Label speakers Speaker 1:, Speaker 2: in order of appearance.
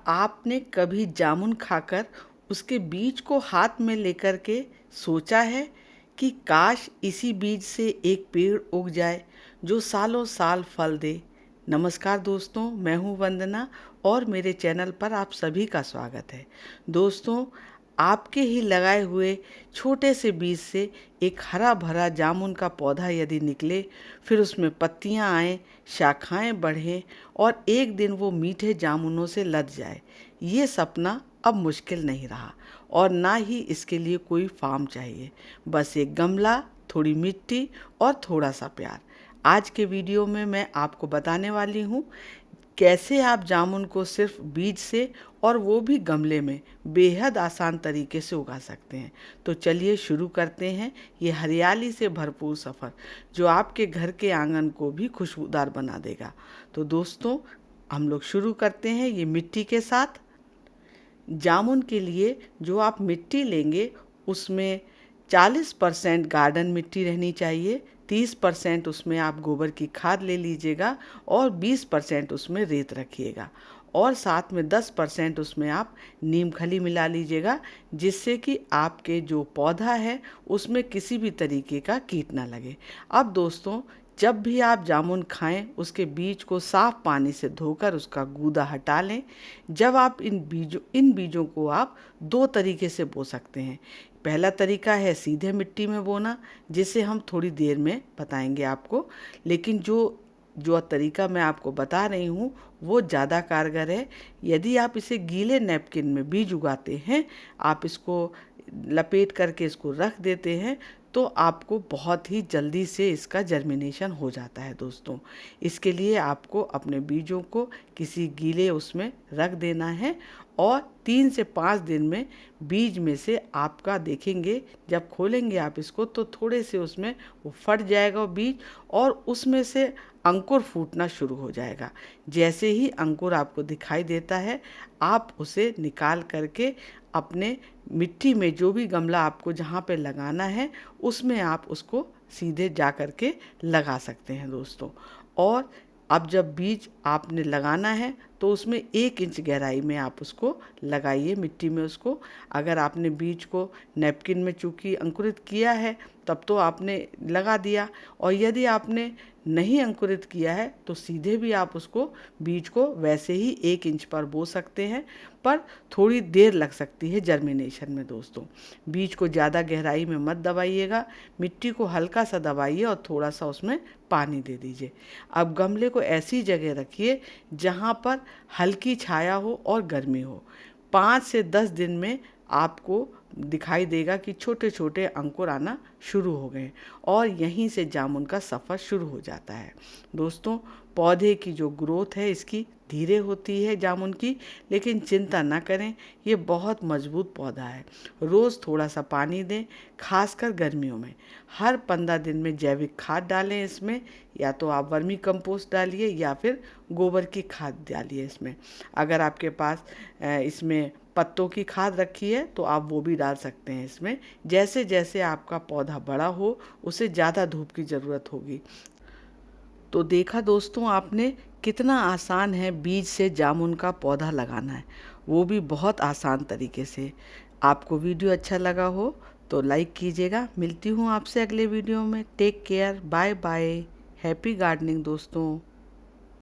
Speaker 1: आपने कभी जामुन खाकर उसके बीज को हाथ में लेकर के सोचा है कि काश इसी बीज से एक पेड़ उग जाए जो सालों साल फल दे। नमस्कार दोस्तों, मैं हूं वंदना और मेरे चैनल पर आप सभी का स्वागत है। दोस्तों, आपके ही लगाए हुए छोटे से बीज से एक हरा भरा जामुन का पौधा यदि निकले, फिर उसमें पत्तियां आएं, शाखाएं बढ़ें और एक दिन वो मीठे जामुनों से लद जाए, ये सपना अब मुश्किल नहीं रहा। और ना ही इसके लिए कोई फार्म चाहिए, बस एक गमला, थोड़ी मिट्टी और थोड़ा सा प्यार। आज के वीडियो में मैं आपको बताने वाली हूँ कैसे आप जामुन को सिर्फ बीज से और वो भी गमले में बेहद आसान तरीके से उगा सकते हैं। तो चलिए शुरू करते हैं ये हरियाली से भरपूर सफ़र जो आपके घर के आंगन को भी खुशबूदार बना देगा। तो दोस्तों, हम लोग शुरू करते हैं ये मिट्टी के साथ। जामुन के लिए जो आप मिट्टी लेंगे उसमें 40% गार्डन मिट्टी रहनी चाहिए, 30% उसमें आप गोबर की खाद ले लीजिएगा और 20% उसमें रेत रखिएगा और साथ में 10% उसमें आप नीम खली मिला लीजिएगा, जिससे कि आपके जो पौधा है उसमें किसी भी तरीके का कीट ना लगे। अब दोस्तों, जब भी आप जामुन खाएं उसके बीज को साफ पानी से धोकर उसका गूदा हटा लें। जब आप इन बीजों को आप दो तरीके से बो सकते हैं। पहला तरीका है सीधे मिट्टी में बोना, जिसे हम थोड़ी देर में बताएंगे आपको, लेकिन जो जो तरीका मैं आपको बता रही हूँ वो ज़्यादा कारगर है। यदि आप इसे गीले नैपकिन में बीज उगाते हैं, आप इसको लपेट करके इसको रख देते हैं, तो आपको बहुत ही जल्दी से इसका जर्मिनेशन हो जाता है। दोस्तों, इसके लिए आपको अपने बीजों को किसी गीले उसमें रख देना है और 3 से 5 दिन में बीज में से आपका देखेंगे, जब खोलेंगे आप इसको तो थोड़े से उसमें वो फट जाएगा बीज और उसमें से अंकुर फूटना शुरू हो जाएगा। जैसे ही अंकुर आपको दिखाई देता है, आप उसे निकाल करके अपने मिट्टी में, जो भी गमला आपको जहाँ पे लगाना है उसमें आप उसको सीधे जा कर के लगा सकते हैं दोस्तों। और अब जब बीज आपने लगाना है तो उसमें 1 इंच गहराई में आप उसको लगाइए मिट्टी में उसको। अगर आपने बीज को नैपकिन में चूँकि अंकुरित किया है तब तो आपने लगा दिया, और यदि आपने नहीं अंकुरित किया है तो सीधे भी आप उसको बीज को वैसे ही 1 इंच पर बो सकते हैं, पर थोड़ी देर लग सकती है जर्मिनेशन में। दोस्तों, बीज को ज़्यादा गहराई में मत दबाइएगा, मिट्टी को हल्का सा दबाइए और थोड़ा सा उसमें पानी दे दीजिए। अब गमले को ऐसी जगह रखिए जहाँ पर हल्की छाया हो और गर्मी हो। 5 से 10 दिन में आपको दिखाई देगा कि छोटे छोटे अंकुर आना शुरू हो गए और यहीं से जामुन का सफ़र शुरू हो जाता है। दोस्तों, पौधे की जो ग्रोथ है इसकी धीरे होती है जामुन की, लेकिन चिंता ना करें, ये बहुत मजबूत पौधा है। रोज़ थोड़ा सा पानी दें, खासकर गर्मियों में। हर 15 दिन में जैविक खाद डालें इसमें, या तो आप वर्मी कंपोस्ट डालिए या फिर गोबर की खाद डालिए इसमें। अगर आपके पास इसमें पत्तों की खाद रखी है तो आप वो भी डाल सकते हैं इसमें। जैसे जैसे आपका पौधा बड़ा हो उसे ज़्यादा धूप की ज़रूरत होगी। तो देखा दोस्तों आपने, कितना आसान है बीज से जामुन का पौधा लगाना है, वो भी बहुत आसान तरीके से। आपको वीडियो अच्छा लगा हो तो लाइक कीजिएगा। मिलती हूँ आपसे अगले वीडियो में। Take care, bye bye, happy gardening दोस्तों।